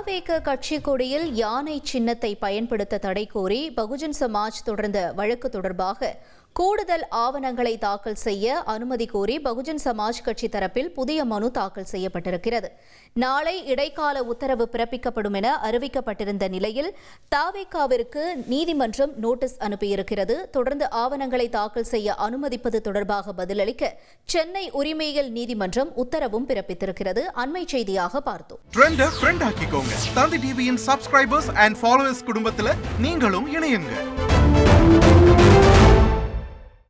தாவேக கட்சி கொடியில் யானை சின்னத்தை பயன்படுத்த தடை கோரி பகுஜன் சமாஜ் தொடர்ந்த வழக்கு தொடர்பாக கூடுதல் ஆவணங்களை தாக்கல் செய்ய அனுமதி கோரி பகுஜன் சமாஜ் கட்சி தரப்பில் புதிய மனு தாக்கல் செய்யப்பட்டிருக்கிறது. நாளை இடைக்கால உத்தரவு பிறப்பிக்கப்படும் என அறிவிக்கப்பட்டிருந்த நிலையில் தாவேகாவிற்கு நீதிமன்றம் நோட்டீஸ் அனுப்பியிருக்கிறது. தொடர்ந்து ஆவணங்களை தாக்கல் செய்ய அனுமதிப்பது தொடர்பாக பதிலளிக்க சென்னை உரிமையியல் நீதிமன்றம் உத்தரவும் பிறப்பித்திருக்கிறது. அண்மை செய்தியாக பார்த்தோம். தந்தி டிவியின் சப்ஸ்கிரைபர்ஸ் அண்ட் ஃபாலோவர்ஸ் குடும்பத்தில் நீங்களும் இணையுங்க.